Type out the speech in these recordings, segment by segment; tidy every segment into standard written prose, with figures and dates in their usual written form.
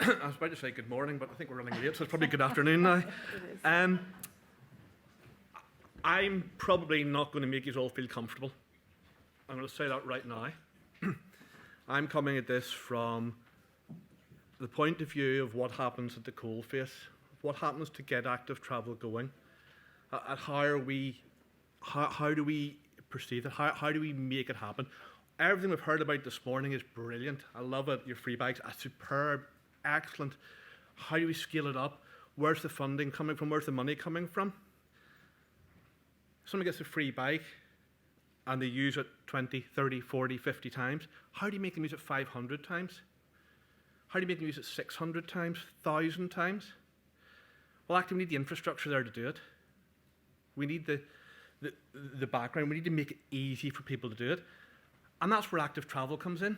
I was about to say good morning, but I think we're running late, so it's probably good afternoon now. Um, I'm probably not going to make you all feel comfortable. I'm going to say that right now. I'm coming at this from the point of view of what happens at the coalface, what happens to get active travel going, how do we perceive it, how do we make it happen. Everything we've heard about this morning is brilliant. I love it. Your free bikes are superb, excellent. How do we scale it up? Where's the funding coming from? Where's the money coming from? Someone gets a free bike and they use it 20, 30, 40, 50 times. How do you make them use it 500 times? How do you make them use it 600 times, 1,000 times? Well, actually, we need the infrastructure there to do it. We need the background. We need to make it easy for people to do it. And that's where active travel comes in.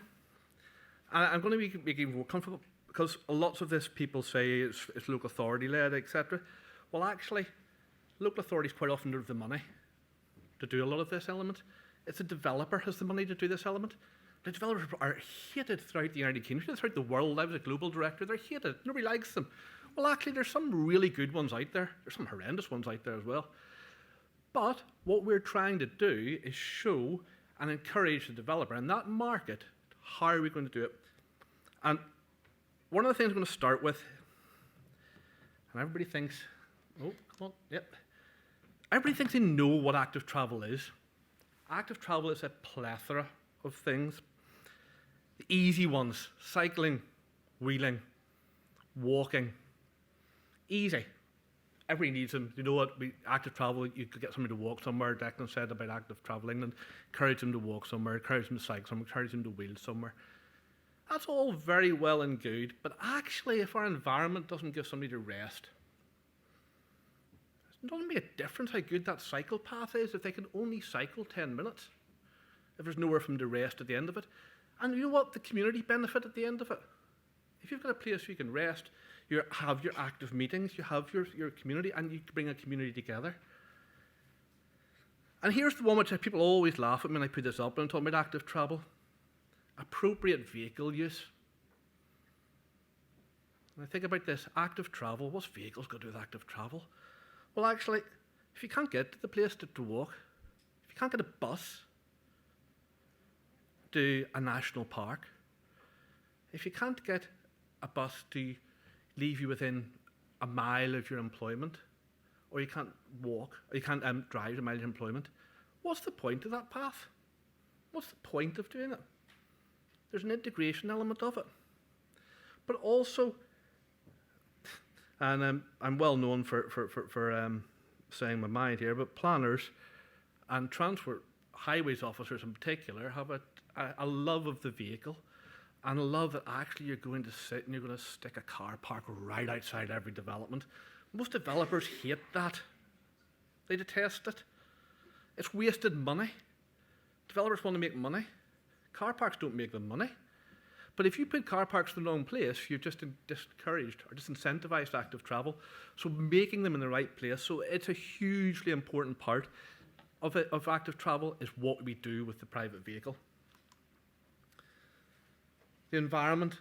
And I'm going to make it even more comfortable because lots of this people say it's local authority led, etc. Well, actually, local authorities quite often don't have the money to do a lot of this element. It's a developer has the money to do this element. The developers are hated throughout the United Kingdom, throughout the world. I was a global director. They're hated. Nobody likes them. Well, actually, there's some really good ones out there. There's some horrendous ones out there as well. But what we're trying to do is show and encourage the developer in that market. How are we going to do it? And one of the things I'm going to start with, and everybody thinks, oh, come on, yep. Everybody thinks they know what active travel is. Active travel is a plethora of things. The easy ones, cycling, wheeling, walking. Easy. Everybody needs them. You know what? Active travel, you could get somebody to walk somewhere. Declan said about active travelling and encourage them to walk somewhere, encourage them to cycle somewhere, encourage them to wheel somewhere. That's all very well and good, but actually, if our environment doesn't give somebody to rest, it doesn't make a difference how good that cycle path is if they can only cycle 10 minutes, if there's nowhere for them to rest at the end of it. And you know what? The community benefit at the end of it. If you've got a place where you can rest, you have your active meetings, you have your community, and you bring a community together. And here's the one which people always laugh at me when I put this up and I'm talking about active travel. Appropriate vehicle use. And I think about this, active travel, what's vehicles got to do with active travel? Well, actually, if you can't get to the place to walk, if you can't get a bus to a national park, if you can't get a bus to leave you within a mile of your employment, or you can't walk, or you can't drive a mile of your employment, what's the point of that path? What's the point of doing it? There's an integration element of it. But also, and I'm well known for saying my mind here, but planners and transport highways officers in particular have a love of the vehicle. And I love that actually you're going to sit and you're going to stick a car park right outside every development. Most developers hate that. They detest it. It's wasted money. Developers want to make money. Car parks don't make them money. But if you put car parks in the wrong place, you're just discouraged or disincentivized active travel. So making them in the right place, so it's a hugely important part of active travel is what we do with the private vehicle. The environment,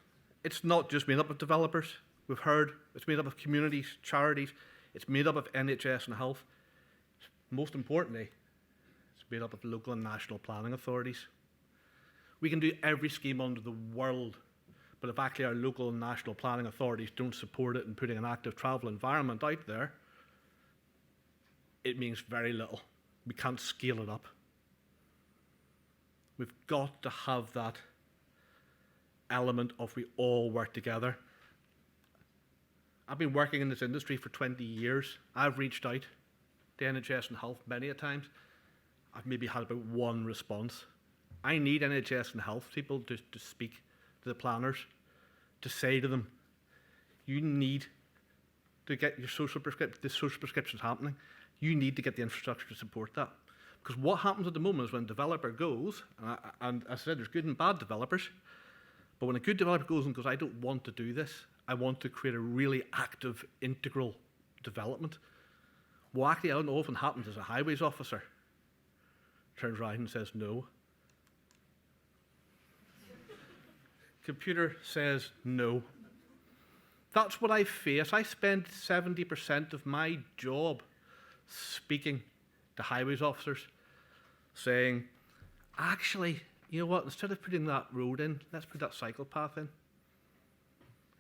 it's not just made up of developers. We've heard it's made up of communities, charities. It's made up of NHS and health. Most importantly, it's made up of local and national planning authorities. We can do every scheme under the world, but if actually our local and national planning authorities don't support it and putting an active travel environment out there, it means very little. We can't scale it up. We've got to have that element of we all work together. I've been working in this industry for 20 years. I've reached out to NHS and health many a times. I've maybe had about one response. I need NHS and health people to speak to the planners, to say to them, you need to get your social prescriptions happening. You need to get the infrastructure to support that. Because what happens at the moment is when a developer goes, and as I said, there's good and bad developers, but when a good developer goes and goes, I don't want to do this, I want to create a really active, integral development. Well, actually, I don't know often happens as a highways officer turns around and says no. Computer says no. That's what I face. I spend 70% of my job speaking to highways officers, saying, actually, you know what, instead of putting that road in, let's put that cycle path in.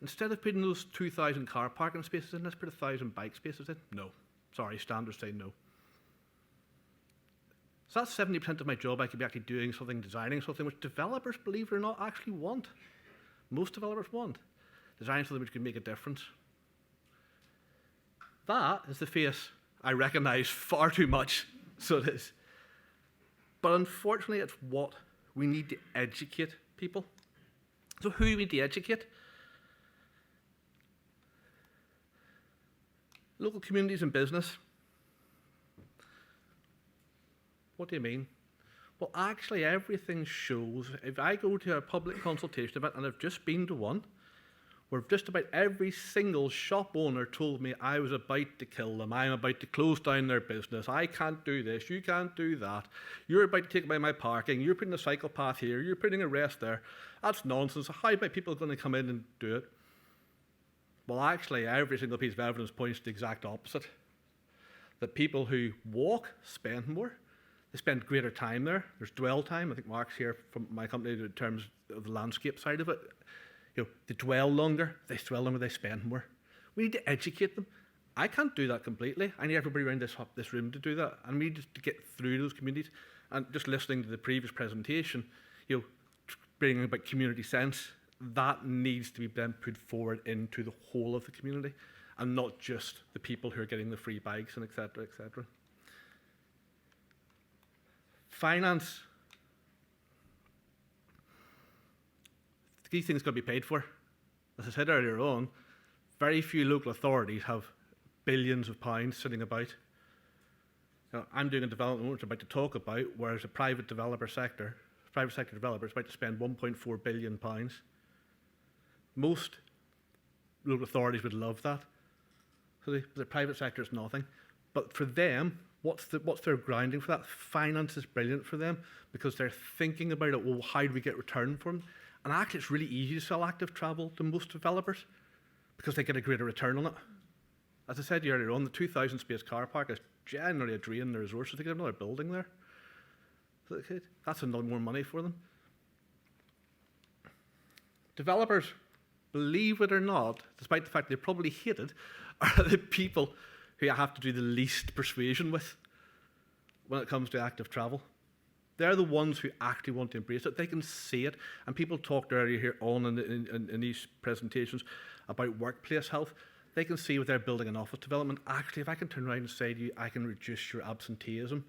Instead of putting those 2,000 car parking spaces in, let's put 1,000 bike spaces in. No. Sorry, standards say no. So that's 70% of my job. I could be actually doing something, designing something which developers, believe it or not, actually want. Most developers want. Designing something which can make a difference. That is the face I recognise far too much, so it is. But unfortunately, it's what we need to educate people. So who do we need to educate? Local communities and business. What do you mean? Well, actually, everything shows, if I go to a public consultation event, and I've just been to one, where just about every single shop owner told me I was about to kill them, I'm about to close down their business, I can't do this, you can't do that, you're about to take away my parking, you're putting a cycle path here, you're putting a rest there. That's nonsense. How are people going to come in and do it? Well, actually, every single piece of evidence points to the exact opposite. That people who walk spend more. They spend greater time there. There's dwell time. I think Mark's here from my company in terms of the landscape side of it. You know, they dwell longer, they spend more. We need to educate them. I can't do that completely. I need everybody around this room to do that. And we need to get through those communities. And just listening to the previous presentation, you know, bringing about community sense, that needs to be then put forward into the whole of the community, and not just the people who are getting the free bikes and et cetera, et cetera. Finance. These things got to be paid for. As I said earlier on, very few local authorities have billions of pounds sitting about. Now, I'm doing a development which I'm about to talk about, whereas a private sector developer is about to spend £1.4 billion. Most local authorities would love that. So the private sector is nothing. But for them, what's their grounding for that? Finance is brilliant for them because they're thinking about it, well, how do we get return from it? And actually, it's really easy to sell active travel to most developers because they get a greater return on it. As I said earlier on, the 2,000 space car park is generally a drain on their resources. They get another building there. So that's another more money for them. Developers, believe it or not, despite the fact they probably hate it, are the people who you have to do the least persuasion with when it comes to active travel. They're the ones who actually want to embrace it. They can see it. And people talked earlier here on in these presentations about workplace health. They can see with their building and office development, actually, if I can turn around and say to you, I can reduce your absenteeism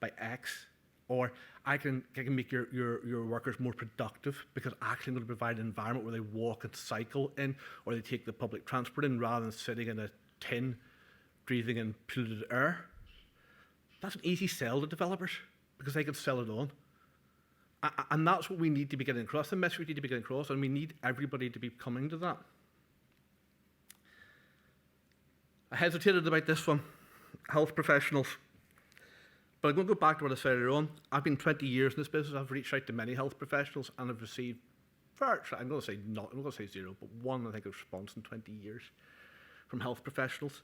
by X, or I can make your workers more productive because actually I'm going to provide an environment where they walk and cycle in, or they take the public transport in rather than sitting in a tin breathing in polluted air. That's an easy sell to developers because they can sell it on. And that's what we need to be getting across, the message we need to be getting across, and we need everybody to be coming to that. I hesitated about this one, health professionals. But I'm going to go back to what I said earlier on. I've been 20 years in this business. I've reached out to many health professionals and I've received virtually, I'm going to say zero, but one, I think, a response in 20 years from health professionals.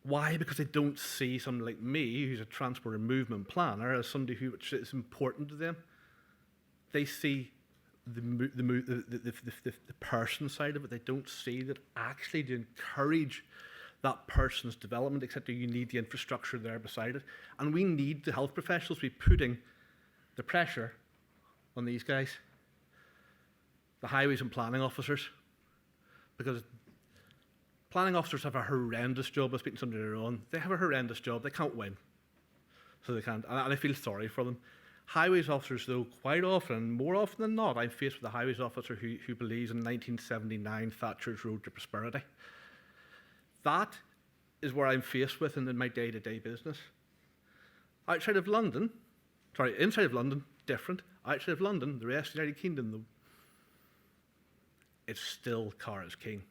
Why? Because they don't see somebody like me, who's a transport and movement planner, as somebody who is important to them. They see the person side of it. They don't see that actually to encourage that person's development, etc., you need the infrastructure there beside it. And we need the health professionals to be putting the pressure on these guys, the highways and planning officers, because planning officers have a horrendous job. I was speaking to somebody earlier on. They have a horrendous job. They can't win. So they can't. And I feel sorry for them. Highways officers, though, quite often, more often than not, I'm faced with a highways officer who believes in 1979 Thatcher's Road to Prosperity. That is where I'm faced with in my day-to-day business. Inside of London, different. Outside of London, the rest of the United Kingdom, though, it's still car is king.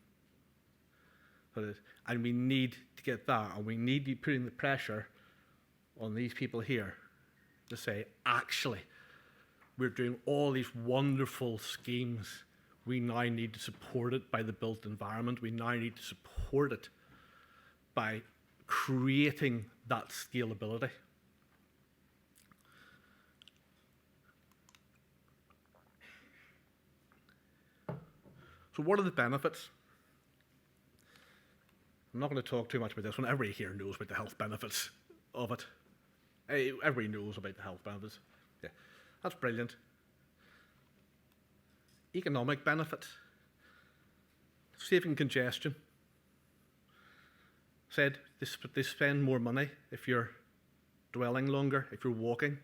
And we need to get that, and we need to be putting the pressure on these people here to say, actually, we're doing all these wonderful schemes We now need to support it by the built environment. We now need to support it by creating that scalability. So what are the benefits? I'm not going to talk too much about this one. Everybody here knows about the health benefits of it. Everybody knows about the health benefits. Yeah, that's brilliant. Economic benefits. Saving congestion. Said they spend more money if you're dwelling longer, if you're walking.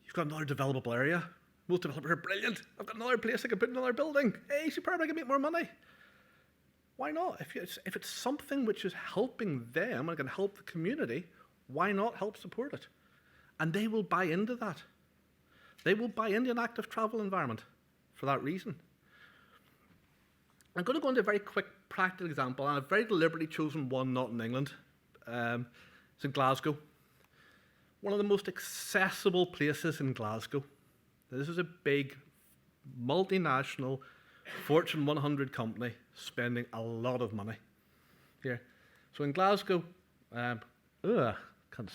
You've got another developable area. Most developers are brilliant. I've got another place I can put another building. Hey, superb, I can make more money. Why not? If it's something which is helping them and can help the community, why not help support it? And they will buy into that. They will buy into an active travel environment for that reason. I'm going to go into a very quick practical example, and I've very deliberately chosen one not in England. It's in Glasgow. One of the most accessible places in Glasgow. This is a big, multinational, Fortune 100 company spending a lot of money here. So in Glasgow, can't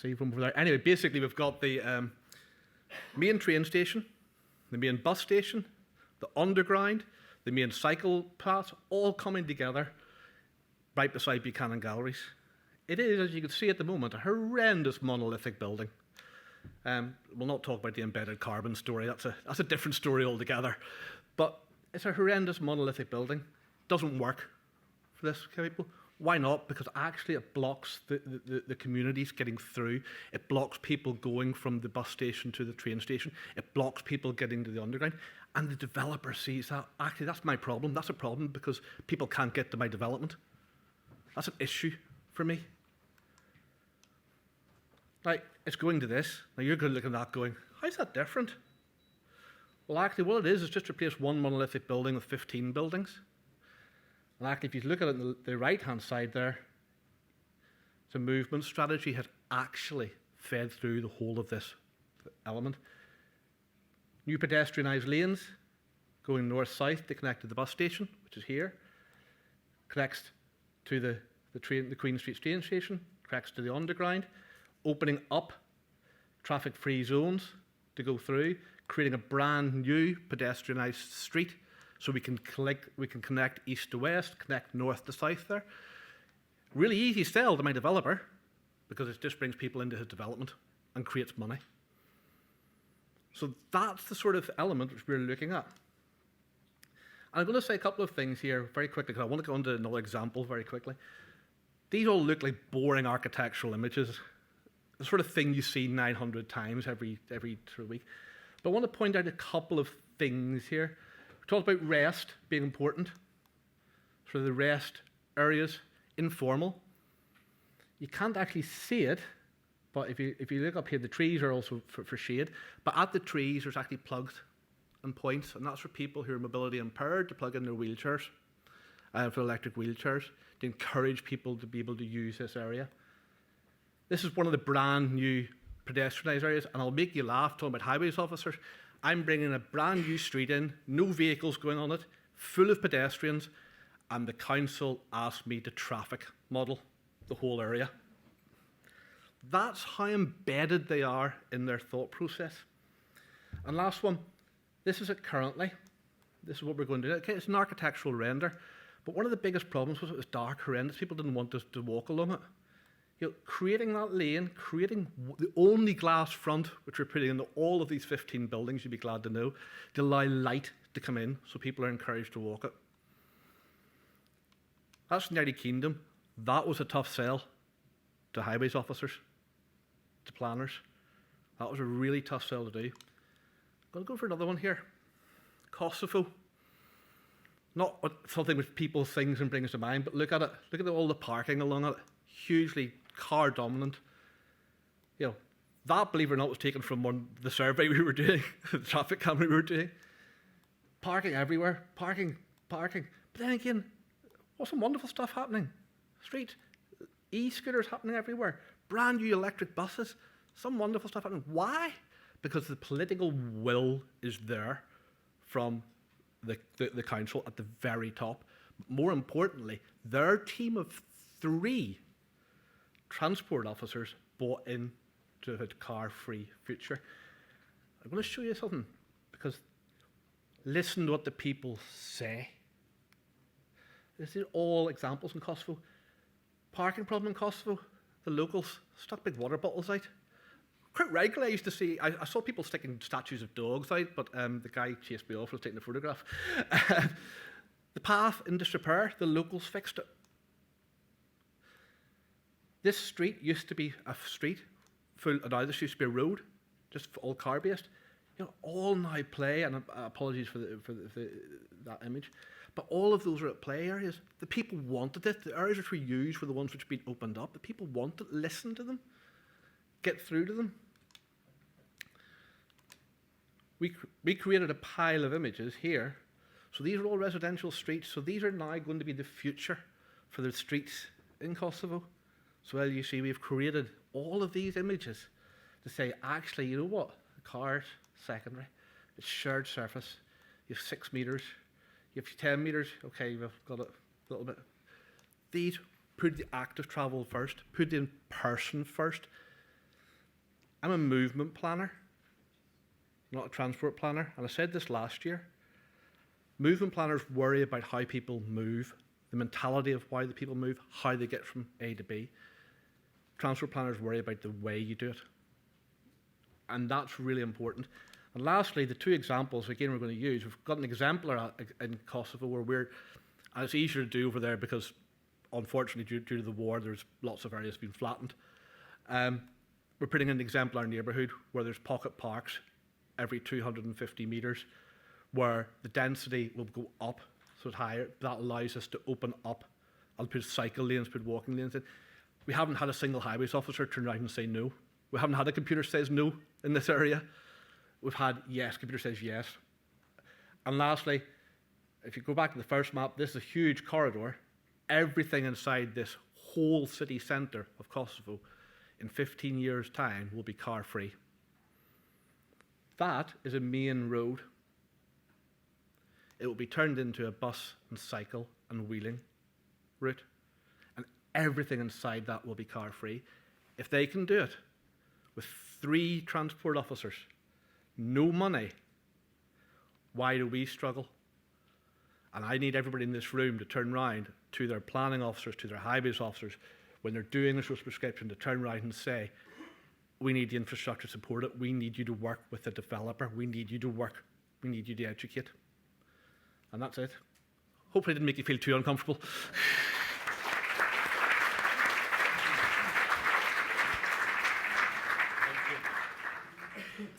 see from over there. Anyway, basically we've got the main train station, the main bus station, the underground, the main cycle path, all coming together right beside Buchanan Galleries. It is, as you can see at the moment, a horrendous monolithic building. We'll not talk about the embedded carbon story. That's a different story altogether. But it's a horrendous monolithic building. Doesn't work for this kind of people. Why not? Because actually it blocks the communities getting through. It blocks people going from the bus station to the train station. It blocks people getting to the underground. And the developer sees that, actually, that's my problem. That's a problem because people can't get to my development. That's an issue for me. Like, it's going to this. Now you're going to look at that going, how's that different? Well, actually, what it is just replace one monolithic building with 15 buildings. And actually, if you look at it on the right-hand side there, the movement strategy has actually fed through the whole of this element. New pedestrianised lanes going north-south to connect to the bus station, which is here. Connects to the Queen Street train station, connects to the underground. Opening up traffic-free zones to go through, creating a brand new pedestrianised street so we can connect east to west, connect north to south there. Really easy sell to my developer because it just brings people into his development and creates money. So that's the sort of element which we're looking at. And I'm going to say a couple of things here very quickly because I want to go into another example very quickly. These all look like boring architectural images. The sort of thing you see 900 times every sort of week. But I want to point out a couple of things here. We talked about rest being important. Sort of the rest areas, informal. You can't actually see it, but if you look up here, the trees are also for shade. But at the trees, there's actually plugs and points, and that's for people who are mobility impaired to plug in their wheelchairs, for electric wheelchairs, to encourage people to be able to use this area. This is one of the brand new pedestrianised areas, and I'll make you laugh talking about highways officers. I'm bringing a brand new street in, no vehicles going on it, full of pedestrians, and the council asked me to traffic model the whole area. That's how embedded they are in their thought process. And last one, this is it currently. This is what we're going to do. Okay, it's an architectural render, but one of the biggest problems was it was dark, horrendous. People didn't want us to walk along it. You know, creating that lane, creating the only glass front, which we're putting into all of these 15 buildings, you'd be glad to know, to allow light to come in so people are encouraged to walk it. That's United Kingdom. That was a tough sell to highways officers, to planners. That was a really tough sell to do. I'm going to go for another one here. Kosovo. Not something which people things and brings to mind, but look at it. Look at all the parking along it. Hugely car dominant. You know, that, believe it or not, was taken from the survey we were doing, the traffic camera we were doing. Parking everywhere, parking. But then again, what's some wonderful stuff happening? Street, e-scooters happening everywhere, brand new electric buses, some wonderful stuff happening. Why? Because the political will is there from the council at the very top. More importantly, their team of 3 transport officers bought into a car-free future. I'm going to show you something, because listen to what the people say. This is all examples in Kosovo. Parking problem in Kosovo, the locals stuck big water bottles out. Quite regularly, I used to see, I saw people sticking statues of dogs out, but the guy chased me off and was taking a photograph. The path in disrepair, the locals fixed it. This street used to be a street full, and now this used to be a road, just all car-based. You know, all now play, and apologies for that image, but all of those are at play areas. The people wanted it. The areas which we used were the ones which had been opened up. The people wanted, listen to them, get through to them. We created a pile of images here. So these are all residential streets. So these are now going to be the future for the streets in Kosovo. So as you see, we've created all of these images to say, actually, you know what? The car's secondary. It's shared surface. You have 6 meters. You have 10 meters. Okay, we've got it a little bit. These put the active travel first, put the in-person first. I'm a movement planner, not a transport planner. And I said this last year. Movement planners worry about how people move, the mentality of why the people move, how they get from A to B. Transport planners worry about the way you do it. And that's really important. And lastly, the 2 examples, again, we're going to use. We've got an exemplar in Kosovo where and it's easier to do over there because, unfortunately, due to the war, there's lots of areas being flattened. We're putting in an exemplar neighbourhood where there's pocket parks every 250 metres, where the density will go up, so it's higher. That allows us to open up and put cycle lanes, put walking lanes in. We haven't had a single highways officer turn around and say no. We haven't had a computer says no in this area. We've had yes, computer says yes. And lastly, if you go back to the first map, this is a huge corridor. Everything inside this whole city centre of Kosovo in 15 years' time will be car-free. That is a main road. It will be turned into a bus and cycle and wheeling route. And everything inside that will be car-free. If they can do it with 3 transport officers, no money, why do we struggle? And I need everybody in this room to turn around to their planning officers, to their highways officers, when they're doing this prescription, to turn around and say, we need the infrastructure to support it. We need you to work with the developer. We need you to work. We need you to educate. And that's it. Hopefully it didn't make you feel too uncomfortable.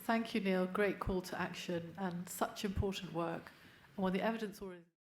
Thank you, Neil. Great call to action and such important work. And when the evidence already